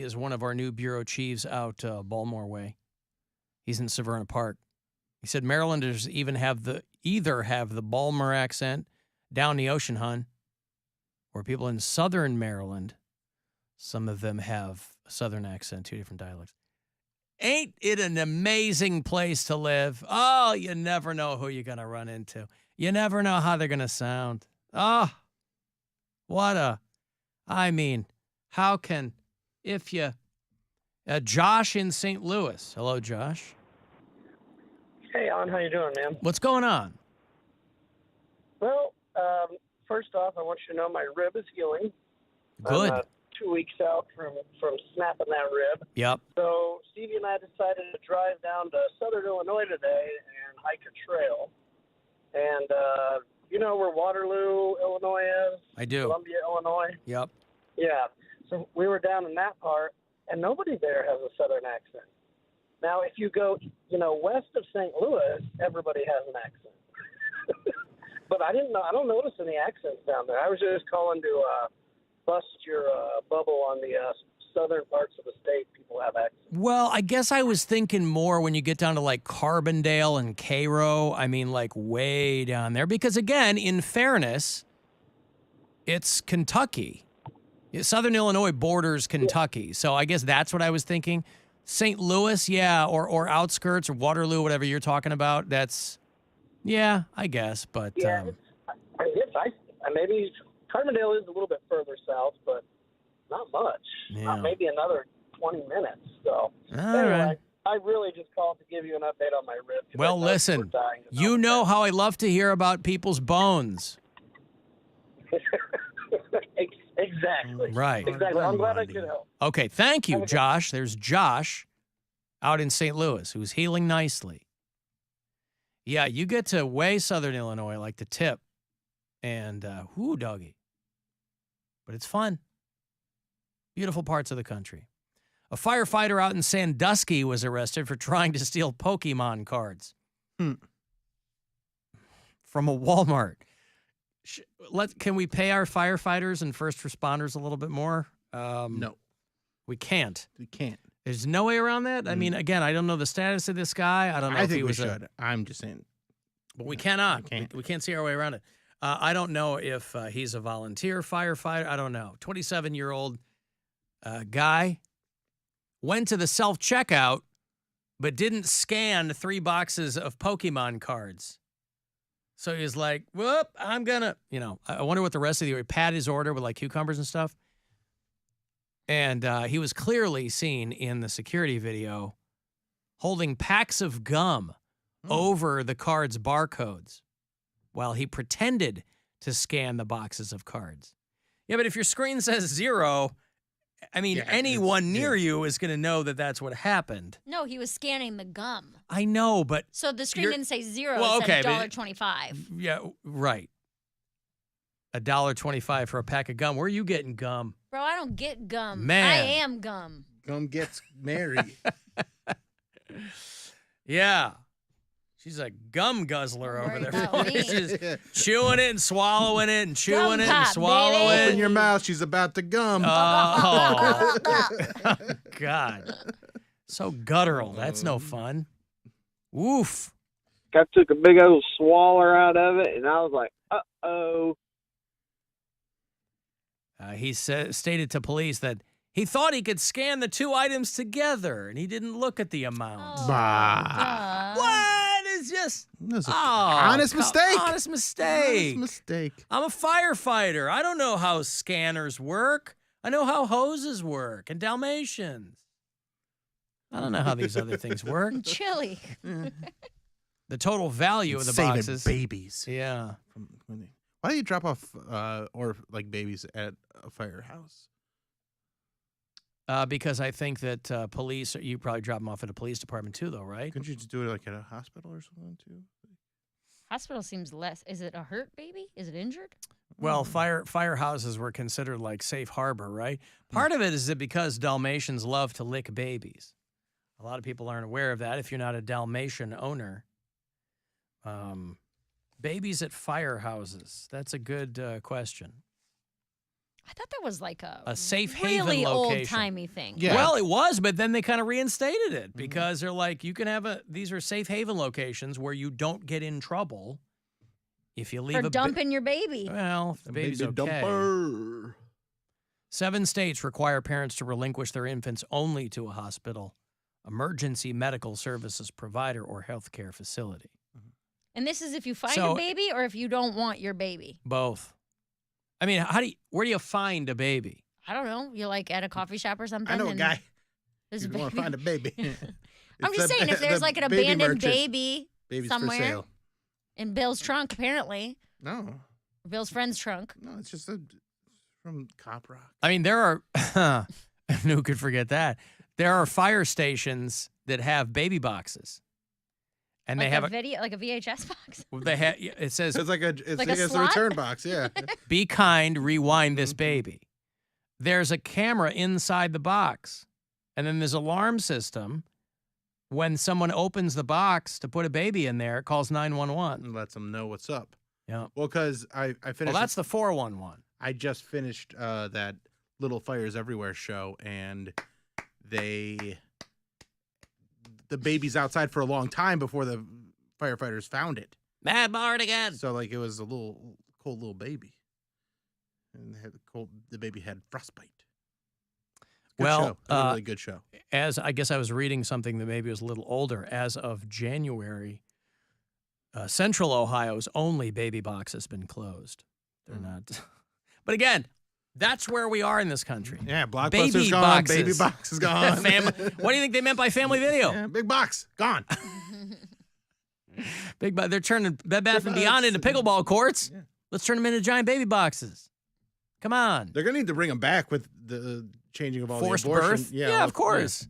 is one of our new bureau chiefs out Baltimore way. He's in Severna Park. He said Marylanders either have the Baltimore accent down the ocean, hun, or people in southern Maryland, some of them have a southern accent, 2 different dialects. Ain't it an amazing place to live? Oh, you never know who you're going to run into. You never know how they're going to sound. Oh, how can, Josh in St. Louis. Hello, Josh. Hey, Alan, how you doing, man? What's going on? Well, first off, I want you to know my rib is healing. Good. I'm 2 weeks out from snapping that rib. Yep. So Stevie and I decided to drive down to southern Illinois today and hike a trail. And you know where Waterloo, Illinois is? I do. Columbia, Illinois? Yep. Yeah. So we were down in that part, and nobody there has a southern accent. Now, if you go, west of St. Louis, everybody has an accent. But I don't notice any accents down there. I was just calling to bust your bubble on the southern parts of the state. People have accents. Well, I guess I was thinking more when you get down to like Carbondale and Cairo. I mean, like way down there. Because again, in fairness, it's Kentucky. Southern Illinois borders Kentucky. So I guess that's what I was thinking. St. Louis, yeah, or outskirts or Waterloo, whatever you're talking about. That's, yeah, I guess. But yeah, maybe Carbondale is a little bit further south, but not much. Yeah. Maybe another 20 minutes. So All right. I really just called to give you an update on my rib. Well, listen, you know how I love to hear about people's bones. Exactly. Right. Exactly. I'm glad I could help. Okay, thank you, Josh. There's Josh out in St. Louis who's healing nicely. Yeah, you get to way southern Illinois, like the tip, and doggy. But it's fun. Beautiful parts of the country. A firefighter out in Sandusky was arrested for trying to steal Pokemon cards from a Walmart. Can we pay our firefighters and first responders a little bit more? No. We can't. We can't. There's no way around that? I mean, again, I don't know the status of this guy. I don't know I if think he we was should. I'm just saying. But we cannot. We can't see our way around it. I don't know if he's a volunteer firefighter. I don't know. 27-year-old guy went to the self-checkout but didn't scan 3 boxes of Pokemon cards. So he was like, whoop, I'm going to, I wonder what the rest of the, he pat his order with like cucumbers and stuff. And he was clearly seen in the security video holding packs of gum over the cards' barcodes while he pretended to scan the boxes of cards. Yeah, but if your screen says 0, I mean, anyone near you is going to know that that's what happened. No, he was scanning the gum. I know, but... So the screen didn't say 0, well, it said okay, $1.25. Yeah, right. $1.25 for a pack of gum. Where are you getting gum? Bro, I don't get gum. Man. I am gum. Gum gets married. Yeah. She's a gum guzzler over there. about me. She's chewing it and swallowing it and chewing Gum it pop, and swallowing baby. it. Open your mouth. She's about to gum. Oh, God. So guttural. That's no fun. Woof. I took a big old swaller out of it, and I was like, uh-oh. He stated to police that he thought he could scan the 2 items together, and he didn't look at the amount. Bah. What? It's just honest mistake. Honest mistake. Honest mistake. I'm a firefighter. I don't know how scanners work. I know how hoses work and Dalmatians. I don't know how these other things work. Chili. The total value of the boxes. Babies. Yeah. Why do you drop off babies at a firehouse? Because I think that police, you probably drop them off at a police department too, though, right? Couldn't you just do it like at a hospital or something too? Hospital seems less. Is it a hurt baby? Is it injured? Well, firehouses were considered like safe harbor, right? Part of it is that because Dalmatians love to lick babies. A lot of people aren't aware of that if you're not a Dalmatian owner. Babies at firehouses. That's a good question. I thought that was like a safe haven really location. old-timey thing. Yeah. Well, it was, but then they kind of reinstated it because they're like, you can have these are safe haven locations where you don't get in trouble if you leave For a dumping your baby. Well, if the baby's Baby okay. dumper. 7 states require parents to relinquish their infants only to a hospital, emergency medical services provider, or healthcare facility. And this is if you find So- a baby or if you don't want your baby. Both. I mean, where do you find a baby? I don't know. You're like at a coffee shop or something. I know a and guy. There's You a want to baby. find a baby. I'm It's just the- saying, if there's the like an baby abandoned merchant. baby Babies somewhere. for sale. in Bill's trunk, apparently, No, or Bill's friend's trunk. no, it's just from Cop Rock. I mean, there are, who could forget that? There are fire stations that have baby boxes. And Like they have a video, like a VHS box. it says, It's like it's Like like a a slot? return box. Yeah. be kind, rewind this baby. There's a camera inside the box. And then there's an alarm system. When someone opens the box to put a baby in there, it calls 911. And lets them know what's up. Yeah. Well, because I finished. Well, that's the 411. I just finished that Little Fires Everywhere show, and the baby's outside for a long time before the firefighters found it. Mad Bart again. So like it was a little cold little baby, and the baby had frostbite. Good Well, show. It was a really good show. As I guess I was reading something that maybe was a little older, as of January, Central Ohio's only baby box has been closed. They're not. But again, that's where we are in this country. Yeah, Blockbuster's baby gone. boxes. Baby box is gone. What do you think they meant by family video? Yeah, big box gone. They're turning Bed Bath and Big Beyond box. into pickleball courts. Yeah. Let's turn them into giant baby boxes. Come on. They're gonna need to bring them back with the changing of all Forced the abortion. birth? Yeah, of course.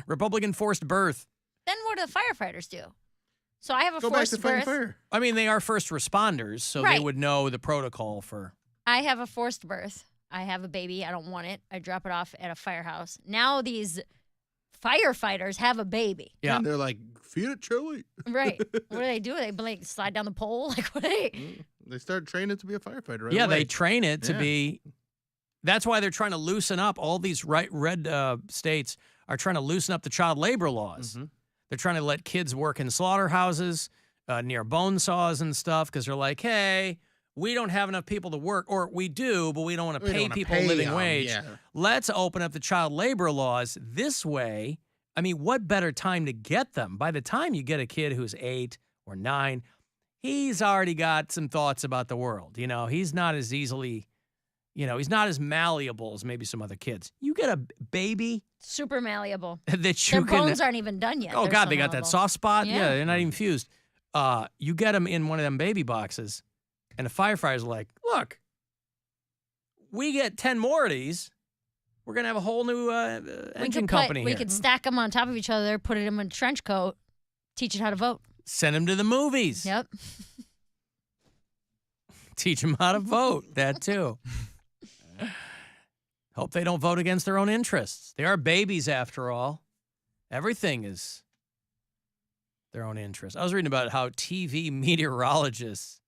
Republican forced birth. Then what do the firefighters do? So I have a Go back to forced fighting birth. fire. I mean, they are first responders, so they Right. would know the protocol for. I have a forced birth. I have a baby. I don't want it. I drop it off at a firehouse. Now these firefighters have a baby. Yeah. And they're like, feed it chili. Right. What do? They like slide down the pole? Like what? They start training to be a firefighter. Right Yeah, away. they train it to Yeah. be. That's why they're trying to loosen up. All these red states are trying to loosen up the child labor laws. Mhm. They're trying to let kids work in slaughterhouses, near bone saws and stuff, because they're like, hey, we don't have enough people to work, or we do, but we don't want to We don't pay wanna people pay a living 'em, wage. yeah. Let's open up the child labor laws this way. I mean, what better time to get them? By the time you get a kid who's 8 or 9, he's already got some thoughts about the world. You know, he's not as easily, he's not as malleable as maybe some other kids. You get a baby Super malleable. that Their you can. bones aren't even done yet. Oh, They're God, so they got that malleable. soft spot. Yeah, Yeah. they're not even fused. You get them in one of them baby boxes, and the firefighter's like, look, we get 10 more of these. We're going to have a whole new engine company We here. could stack them on top of each other, put it in a trench coat, teach it how to vote. Send them to the movies. Yep. Teach them how to vote. That too. Hope they don't vote against their own interests. They are babies after all. Everything is their own interest. I was reading about how TV meteorologists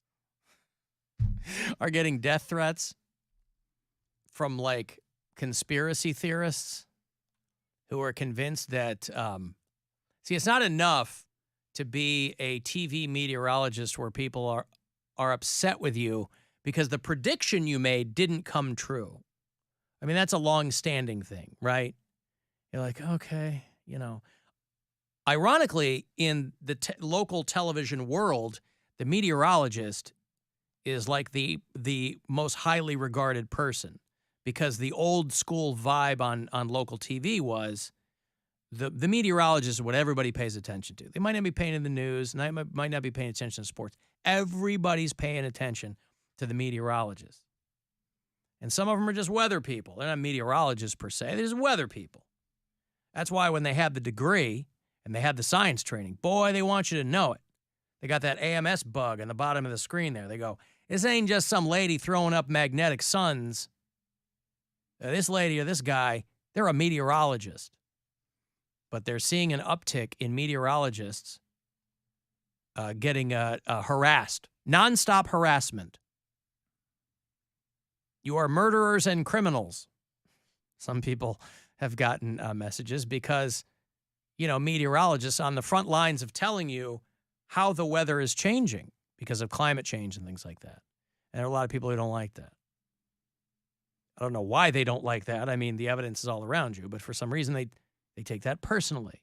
are getting death threats from like conspiracy theorists who are convinced that, it's not enough to be a TV meteorologist where people are upset with you because the prediction you made didn't come true. I mean, that's a long-standing thing, right? You're like, okay, Ironically, in the local television world, the meteorologist is like the most highly regarded person because the old school vibe on local TV was the meteorologist is what everybody pays attention to. They might not be paying in the news, and they might not be paying attention to sports. Everybody's paying attention to the meteorologist. And some of them are just weather people. They're not meteorologists per se. They're just weather people. That's why when they have the degree and they have the science training, boy, they want you to know it. They got that AMS bug on the bottom of the screen there. They go, this ain't just some lady throwing up magnetic suns. This lady or this guy, they're a meteorologist. But they're seeing an uptick in meteorologists getting harassed, nonstop harassment. You are murderers and criminals. Some people have gotten messages because, meteorologists on the front lines of telling you how the weather is changing because of climate change and things like that. And there are a lot of people who don't like that. I don't know why they don't like that. I mean, the evidence is all around you, but for some reason they take that personally.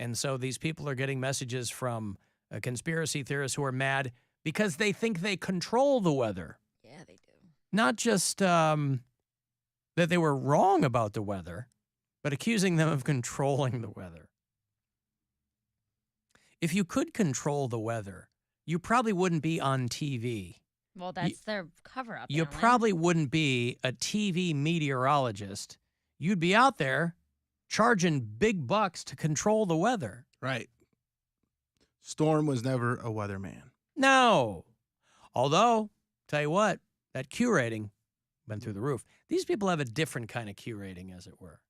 And so these people are getting messages from conspiracy theorists who are mad because they think they control the weather. Yeah, they do. Not just that they were wrong about the weather, but accusing them of controlling the weather. If you could control the weather, you probably wouldn't be on TV. Well, that's their cover-up. You Alan. probably wouldn't be a TV meteorologist. You'd be out there charging big bucks to control the weather. Right. Storm was never a weatherman. No. Although, tell you what, that Q rating went through the roof. These people have a different kind of Q rating, as it were.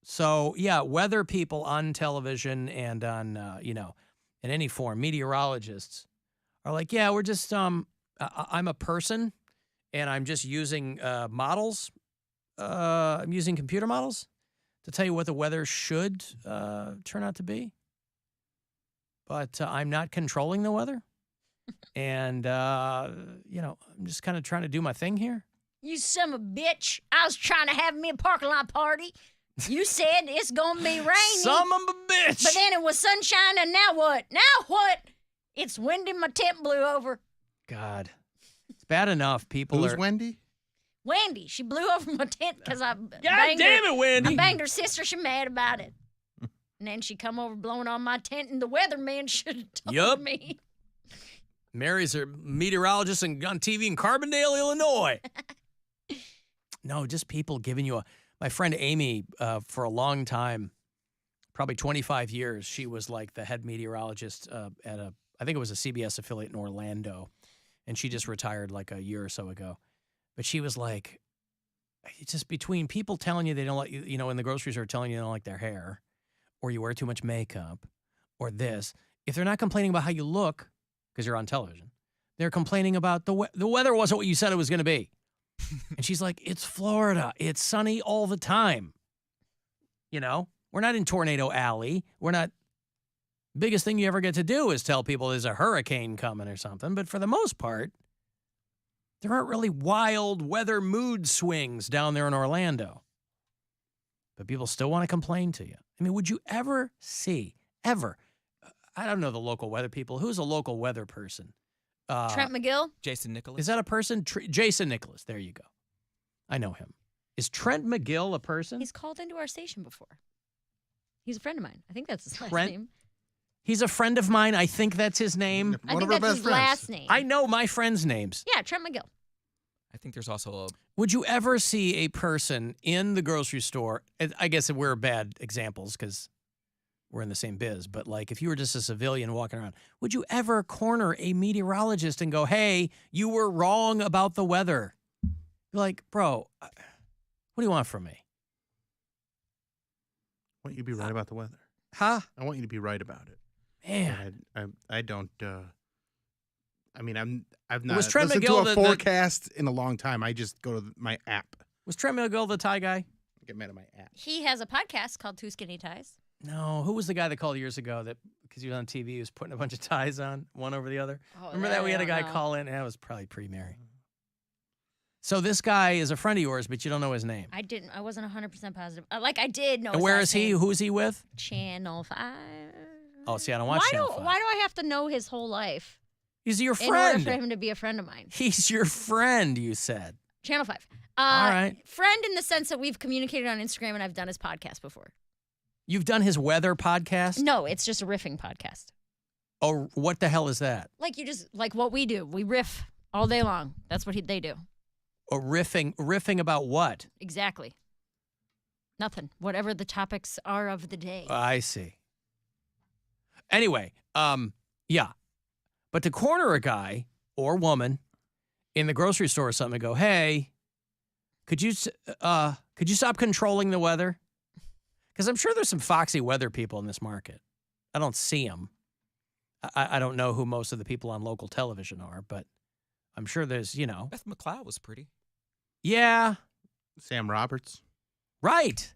So, yeah, weather people on television and on, in any form, meteorologists are like, yeah, we're just, I'm a person and I'm just using models. I'm using computer models to tell you what the weather should turn out to be. But I'm not controlling the weather. And, I'm just kind of trying to do my thing here. You son of a bitch. I was trying to have me a parking lot party. You said it's going to be rainy. Son of a bitch. But then it was sunshine, and now what? Now what? It's windy, my tent blew over. God. It's bad enough. People Who's are... Wendy? Wendy, she blew over my tent because I God banged damn her. it, Wendy. I banged her sister. She mad about it. And then she come over blowing on my tent, and the weatherman should have told Yup. me. Mary's a meteorologist on TV in Carbondale, Illinois. No, just people giving you my friend Amy, for a long time, probably 25 years, she was like the head meteorologist at I think it was a CBS affiliate in Orlando. And she just retired like a year or so ago. But she was like, it's just between people telling you they don't like, in the grocery store telling you they don't like their hair, or you wear too much makeup, or this. If they're not complaining about how you look, because you're on television, they're complaining about the weather wasn't what you said it was going to be. And she's like, it's Florida. It's sunny all the time. We're not in Tornado Alley. We're not. Biggest thing you ever get to do is tell people there's a hurricane coming or something. But for the most part, there aren't really wild weather mood swings down there in Orlando. But people still want to complain to you. I mean, would you ever see, I don't know the local weather people. Who's a local weather person? Trent McGill? Jason Nicholas. Is that a person? Jason Nicholas. There you go. I know him. Is Trent McGill a person? He's called into our station before. He's a friend of mine. I think that's his last Trent? name. He's a friend of mine. I think that's his name. I One think of our that's best his friends. last name. I know my friends' names. Yeah, Trent McGill. I think there's also a Would you ever see a person in the grocery store? I guess we're bad examples because we're in the same biz, but like if you were just a civilian walking around, would you ever corner a meteorologist and go, hey, you were wrong about the weather? You're like, bro, what do you want from me? I want you to be right about the weather. Huh? I want you to be right about it. Man. I don't. I've not Was Trent listened McGill to a the- forecast in a long time. I just go to my app. Was Trent McGill the tie guy? I get mad at my app. He has a podcast called Two Skinny Ties. No. Who was the guy that called years ago that, because he was on TV, he was putting a bunch of ties on, one over the other? Oh, Remember that? We had a guy call in, and that was probably pre-Mary. So this guy is a friend of yours, but you don't know his name. I wasn't 100% positive. I did know And his where last is he? name. Who's he with? Channel 5. Oh, see, I don't watch Channel 5. Why do I have to know his whole life He's your in order for friend. him to be a friend of mine? He's your friend, you said. Channel 5. All right. Friend in the sense that we've communicated on Instagram and I've done his podcast before. You've done his weather podcast? No, it's just a riffing podcast. Oh, what the hell is that? Like what we do. We riff all day long. That's what they do. A riffing about what? Exactly. Nothing. Whatever the topics are of the day. I see. Anyway, yeah. But to corner a guy or woman in the grocery store or something and go, hey, could you stop controlling the weather? Because I'm sure there's some foxy weather people in this market. I don't see them. I don't know who most of the people on local television are, but I'm sure there's, Beth McLeod was pretty. yeah, Sam Roberts. right.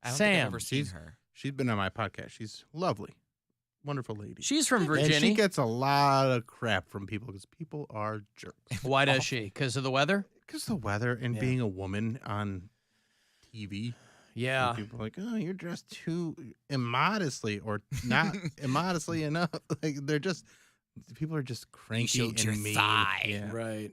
I don't think Sam. I've ever seen her. She's been on my podcast. She's lovely. Wonderful lady. She's from And Virginia. she gets a lot of crap from people because people are jerks. Why does she? Because of the weather? Because the weather and Yeah. being a woman on TV. Yeah. And people are like, oh, you're dressed too immodestly or not immodestly enough. Like people are just cranky showed and your mean. thigh. Yeah. Right.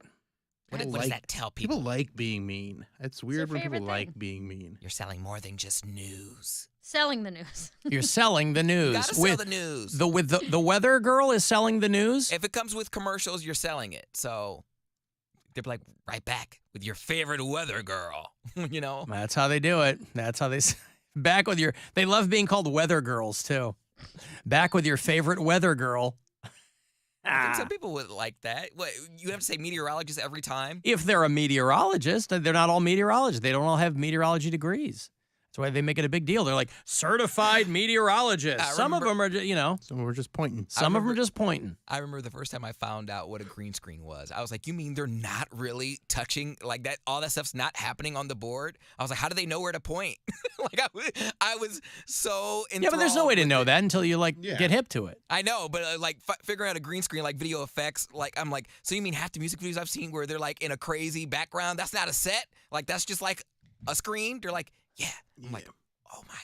What People does like- that tell people? People like being mean. It's weird when people favorite like thing. being mean. You're selling more than just news. Selling the news. You're selling the news. You gotta sell with the news. the weather girl is selling the news. If it comes with commercials, you're selling it. So they're like, right back with your favorite weather girl. That's how they do it. That's how they back with your. They love being called weather girls too. Back with your favorite weather girl. I think some people would like that. What, you have to say meteorologist every time? If they're a meteorologist, they're not all meteorologists. They don't all have meteorology degrees. That's why they make it a big deal. They're like certified meteorologists. Some of them are, So we're just pointing. some of them are just pointing. I remember the first time I found out what a green screen was. I was like, you mean they're not really touching, like that? All that stuff's not happening on the board? I was like, how do they know where to point? Like I was so enthralled. Yeah, but there's no way to with know it. that until you Yeah. get hip to it. I know, but figuring out a green screen, like video effects, like I'm like, so you mean half the music videos I've seen where they're like in a crazy background, that's not a set? Like that's just like a screen? They're like, yeah. I'm like, oh my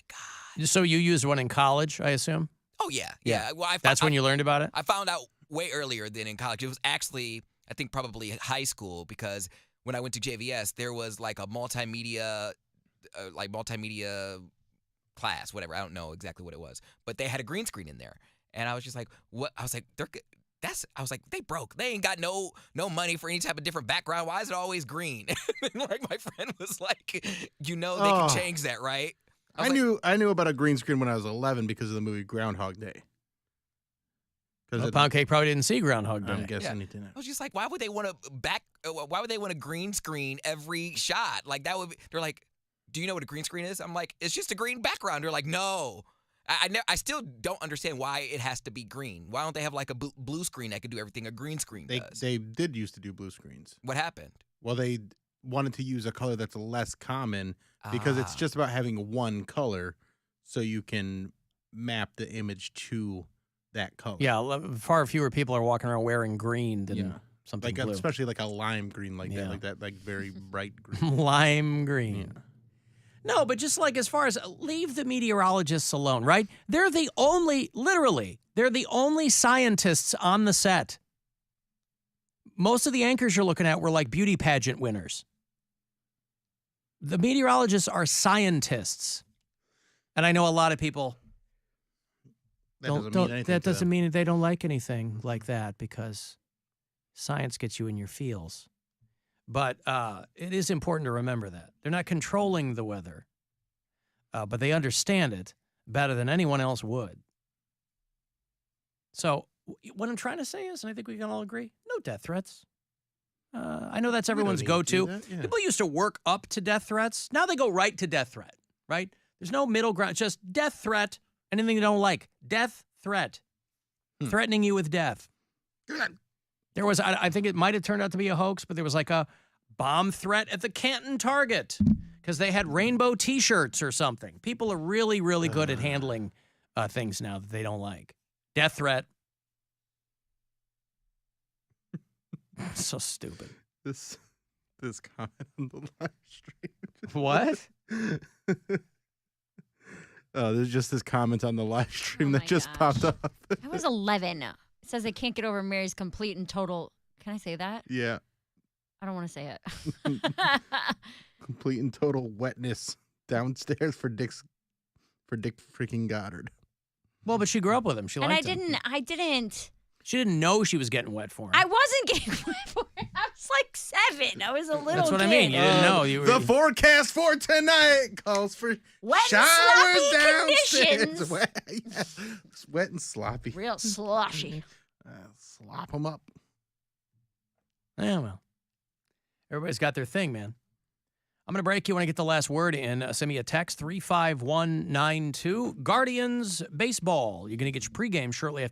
God. So you used one in college, I assume? Oh yeah. Well, That's when you learned about it? I found out way earlier than in college. It was actually, I think, probably high school because when I went to JVS, there was like a multimedia class, whatever. I don't know exactly what it was, but they had a green screen in there, and I was just like, "What?" I was like, I was like, they broke. They ain't got no money for any type of different background. Why is it always green?" And like my friend was like, they can change that, right? I knew about a green screen when I was 11 because of the movie Groundhog Day. Well, Poundcake probably didn't see Groundhog Day. I'm guessing Yeah. he didn't. I was just like, why would they want to why would they want to green screen every shot? Like that would be, they're like, do you know what a green screen is? I'm like, it's just a green background. They're like, no. I still don't understand why it has to be green. Why don't they have like a blue screen that could do everything a green screen does? They did used to do blue screens. What happened? Well, they wanted to use a color that's less common because it's just about having one color so you can map the image to that color. Yeah, far fewer people are walking around wearing green than something like blue. especially like a lime green like Yeah. that, like that, like very bright green. Lime green. Yeah. No, but just like as far as leave the meteorologists alone, right? They're the only scientists on the set. Most of the anchors you're looking at were like beauty pageant winners. The meteorologists are scientists. And I know a lot of people That doesn't mean anything. that to doesn't them. mean that they don't like anything like that because science gets you in your feels. But it is important to remember that. They're not controlling the weather, but they understand it better than anyone else would. So what I'm trying to say is, and I think we can all agree, no death threats. I know that's We don't everyone's need to do go-to. that, yeah. People used to work up to death threats. Now they go right to death threat, right? There's no middle ground. Just death threat, anything you don't like. Death threat. Threatening you with death. There was, I think it might have turned out to be a hoax, but there was like a bomb threat at the Canton Target because they had rainbow T-shirts or something. People are really, really good at handling things now that they don't like. Death threat. So stupid. This comment on the live stream. What? There's just this comment on the live stream Oh that my just gosh. popped up. I was 11. It says they can't get over Mary's complete and total. Can I say that? Yeah, I don't want to say it. complete and total wetness downstairs for Dick freaking Goddard. Well, but she grew up with him. She And liked him. I didn't. She didn't know she was getting wet for him. I wasn't getting wet for it. I was like 7. I was a little That's what I kid. mean. You didn't know. You were, The forecast for tonight calls for Wet and showers sloppy downstairs. conditions. Wet, yeah. It's wet and sloppy. Real sloshy. Slop them up. Yeah, well. Everybody's got their thing, man. I'm going to break you when I get the last word in. Send me a text, 35192. Guardians Baseball. You're going to get your pregame shortly after